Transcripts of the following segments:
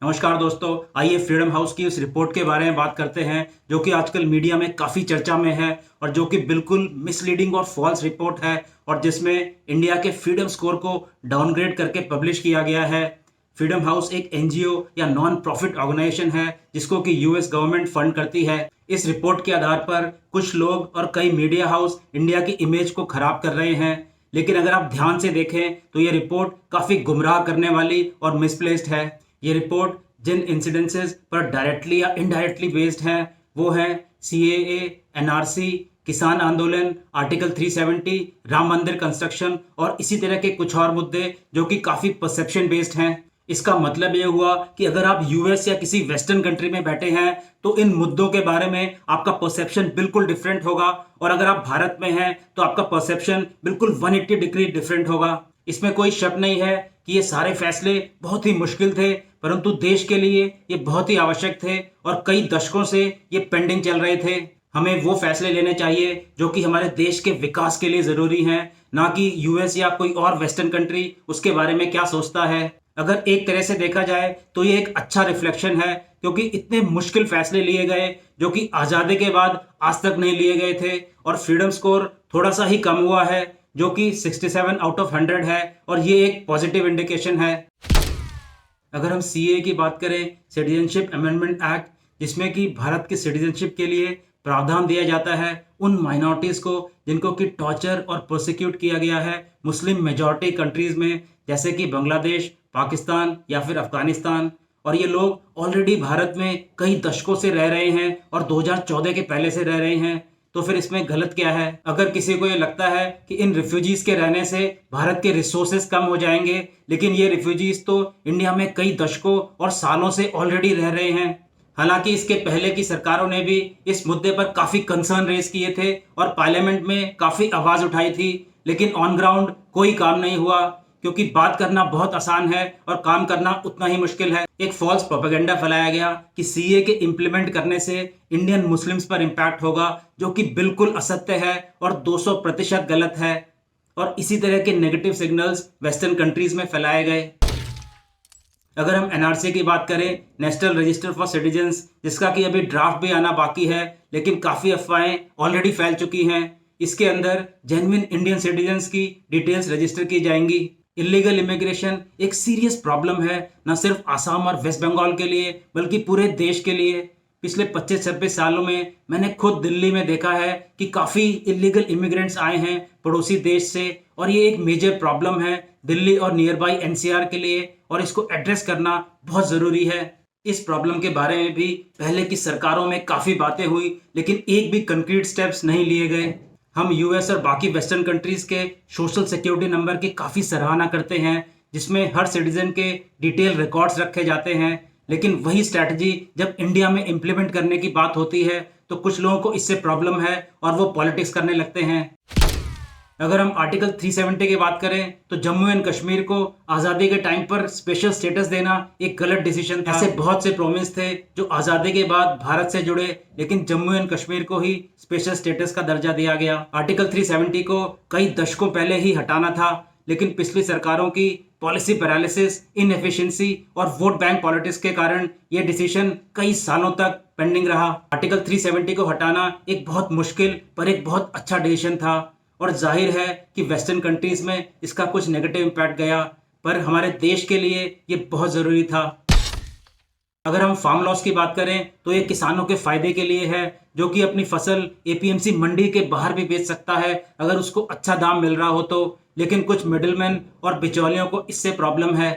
नमस्कार दोस्तों। आइए फ्रीडम हाउस की उस रिपोर्ट के बारे में बात करते हैं जो कि आजकल मीडिया में काफ़ी चर्चा में है और जो कि बिल्कुल मिसलीडिंग और फॉल्स रिपोर्ट है और जिसमें इंडिया के फ्रीडम स्कोर को डाउनग्रेड करके पब्लिश किया गया है। फ्रीडम हाउस एक एनजीओ या नॉन प्रॉफिट ऑर्गेनाइजेशन है जिसको कि यूएस गवर्नमेंट फंड करती है। इस रिपोर्ट के आधार पर कुछ लोग और कई मीडिया हाउस इंडिया की इमेज को खराब कर रहे हैं, लेकिन अगर आप ध्यान से देखें तो ये रिपोर्ट काफ़ी गुमराह करने वाली और मिसप्लेस्ड है। ये रिपोर्ट जिन इंसिडेंसेस पर डायरेक्टली या इनडायरेक्टली बेस्ड हैं वो हैं सीएए, एनआरसी, किसान आंदोलन, आर्टिकल 370, राम मंदिर कंस्ट्रक्शन और इसी तरह के कुछ और मुद्दे जो कि काफ़ी परसेप्शन बेस्ड हैं। इसका मतलब ये हुआ कि अगर आप यूएस या किसी वेस्टर्न कंट्री में बैठे हैं तो इन मुद्दों के बारे में आपका परसेप्शन बिल्कुल डिफरेंट होगा, और अगर आप भारत में हैं तो आपका परसेप्शन बिल्कुल 180 डिग्री डिफरेंट होगा। इसमें कोई शक नहीं है कि ये सारे फैसले बहुत ही मुश्किल थे, परंतु देश के लिए ये बहुत ही आवश्यक थे और कई दशकों से ये पेंडिंग चल रहे थे। हमें वो फैसले लेने चाहिए जो कि हमारे देश के विकास के लिए ज़रूरी हैं, ना कि यूएस या कोई और वेस्टर्न कंट्री उसके बारे में क्या सोचता है। अगर एक तरह से देखा जाए तो ये एक अच्छा रिफ्लेक्शन है, क्योंकि इतने मुश्किल फैसले लिए गए जो कि आज़ादी के बाद आज तक नहीं लिए गए थे, और फ्रीडम स्कोर थोड़ा सा ही कम हुआ है जो कि 67 आउट ऑफ 100 है, और ये एक पॉजिटिव इंडिकेशन है। अगर हम सीए की बात करें, सिटीजनशिप अमेंडमेंट एक्ट, जिसमें कि भारत की सिटीजनशिप के लिए प्रावधान दिया जाता है उन माइनॉरिटीज़ को जिनको कि टॉर्चर और प्रोसिक्यूट किया गया है मुस्लिम मेजॉरिटी कंट्रीज़ में, जैसे कि बांग्लादेश, पाकिस्तान या फिर अफगानिस्तान। और ये लोग ऑलरेडी भारत में कई दशकों से रह रहे हैं और 2014 के पहले से रह रहे हैं। तो फिर इसमें गलत क्या है? अगर किसी को ये लगता है कि इन रिफ्यूजीज के रहने से भारत के रिसोर्सेज कम हो जाएंगे, लेकिन ये रिफ्यूजीज तो इंडिया में कई दशकों और सालों से ऑलरेडी रह रहे हैं। हालांकि इसके पहले की सरकारों ने भी इस मुद्दे पर काफी कंसर्न रेज किए थे और पार्लियामेंट में काफी आवाज उठाई थी, लेकिन ऑन ग्राउंड कोई काम नहीं हुआ, क्योंकि बात करना बहुत आसान है और काम करना उतना ही मुश्किल है। एक फॉल्स प्रोपेगेंडा फैलाया गया कि सीए के इम्प्लीमेंट करने से इंडियन मुस्लिम्स पर इम्पैक्ट होगा, जो कि बिल्कुल असत्य है और 200% गलत है। और इसी तरह के नेगेटिव सिग्नल्स वेस्टर्न कंट्रीज में फैलाए गए। अगर हम एनआरसी की बात करें, नेशनल रजिस्टर फॉर सिटीजन्स, जिसका कि अभी ड्राफ्ट भी आना बाकी है, लेकिन काफ़ी अफवाहें ऑलरेडी फैल चुकी हैं। इसके अंदर जेन्युइन इंडियन सिटीजन्स की डिटेल्स रजिस्टर की जाएंगी। इलीगल इमिग्रेशन एक सीरियस प्रॉब्लम है, न सिर्फ आसाम और वेस्ट बंगाल के लिए बल्कि पूरे देश के लिए। पिछले 25-26 सालों में मैंने खुद दिल्ली में देखा है कि काफ़ी इलीगल इमिग्रेंट्स आए हैं पड़ोसी देश से, और ये एक मेजर प्रॉब्लम है दिल्ली और नियर बाई एनसीआर के लिए, और इसको एड्रेस करना बहुत ज़रूरी है। इस प्रॉब्लम के बारे में भी पहले की सरकारों में काफ़ी बातें हुई, लेकिन एक भी कंक्रीट स्टेप्स नहीं लिए गए। हम यूएस और बाकी वेस्टर्न कंट्रीज़ के सोशल सिक्योरिटी नंबर की काफ़ी सराहना करते हैं, जिसमें हर सिटीजन के डिटेल रिकॉर्ड्स रखे जाते हैं, लेकिन वही स्ट्रैटेजी जब इंडिया में इम्प्लीमेंट करने की बात होती है तो कुछ लोगों को इससे प्रॉब्लम है और वो पॉलिटिक्स करने लगते हैं। अगर हम आर्टिकल 370 की बात करें तो जम्मू एंड कश्मीर को आज़ादी के टाइम पर स्पेशल स्टेटस देना एक गलत डिसीजन था। ऐसे बहुत से प्रोमिस थे जो आज़ादी के बाद भारत से जुड़े, लेकिन जम्मू एंड कश्मीर को ही स्पेशल स्टेटस का दर्जा दिया गया। आर्टिकल 370 को कई दशकों पहले ही हटाना था, लेकिन पिछली सरकारों की पॉलिसी पैरालिसिस, इनएफिशिएंसी और वोट बैंक पॉलिटिक्स के कारण यह डिसीजन कई सालों तक पेंडिंग रहा। आर्टिकल 370 को हटाना एक बहुत मुश्किल पर एक बहुत अच्छा डिसीजन था, और जाहिर है कि वेस्टर्न कंट्रीज में इसका कुछ नेगेटिव इम्पैक्ट गया, पर हमारे देश के लिए ये बहुत ज़रूरी था। अगर हम फार्म लॉस की बात करें तो ये किसानों के फायदे के लिए है, जो कि अपनी फसल एपीएमसी मंडी के बाहर भी बेच सकता है अगर उसको अच्छा दाम मिल रहा हो तो, लेकिन कुछ मिडिलमैन और बिचौलियों को इससे प्रॉब्लम है।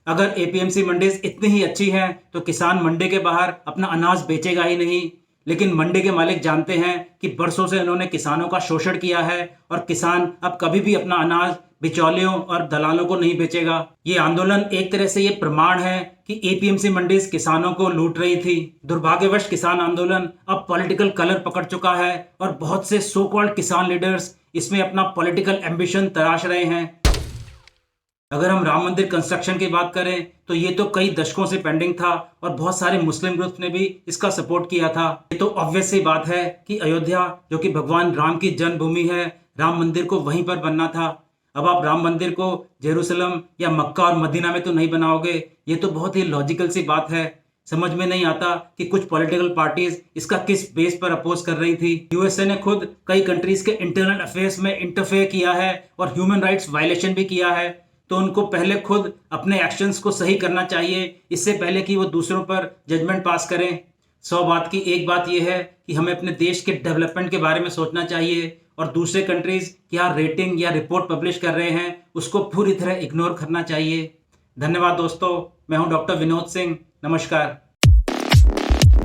अगर एपीएमसी मंडीज इतनी ही अच्छी हैं तो किसान मंडी के बाहर अपना अनाज बेचेगा ही नहीं, लेकिन मंडी के मालिक जानते हैं कि बरसों से इन्होंने किसानों का शोषण किया है और किसान अब कभी भी अपना अनाज बिचौलियों और दलालों को नहीं बेचेगा। ये आंदोलन एक तरह से ये प्रमाण है कि एपीएमसी मंडीज किसानों को लूट रही थी। दुर्भाग्यवश किसान आंदोलन अब पॉलिटिकल कलर पकड़ चुका है और बहुत से सो कॉल्ड किसान लीडर्स इसमें अपना पॉलिटिकल एम्बिशन तराश रहे हैं। अगर हम राम मंदिर कंस्ट्रक्शन की बात करें तो ये तो कई दशकों से पेंडिंग था और बहुत सारे मुस्लिम ग्रुप्स ने भी इसका सपोर्ट किया था। ये तो ऑब्वियस सी बात है कि अयोध्या, जो कि भगवान राम की जन्मभूमि है, राम मंदिर को वहीं पर बनना था। अब आप राम मंदिर को जेरूसलम या मक्का और मदीना में तो नहीं बनाओगे। ये तो बहुत ही लॉजिकल सी बात है। समझ में नहीं आता कि कुछ पॉलिटिकल पार्टीज इसका किस बेस पर अपोज कर रही थी। यूएसए ने खुद कई कंट्रीज के इंटरनल अफेयर्स में इंटरफेयर किया है और ह्यूमन राइट्स वायलेशन भी किया है। तो उनको पहले खुद अपने एक्शंस को सही करना चाहिए, इससे पहले कि वो दूसरों पर जजमेंट पास करें। 100 बात की एक बात यह है कि हमें अपने देश के डेवलपमेंट के बारे में सोचना चाहिए और दूसरे कंट्रीज क्या रेटिंग या रिपोर्ट पब्लिश कर रहे हैं उसको पूरी तरह इग्नोर करना चाहिए। धन्यवाद दोस्तों, मैं हूं डॉक्टर विनोद सिंह। नमस्कार।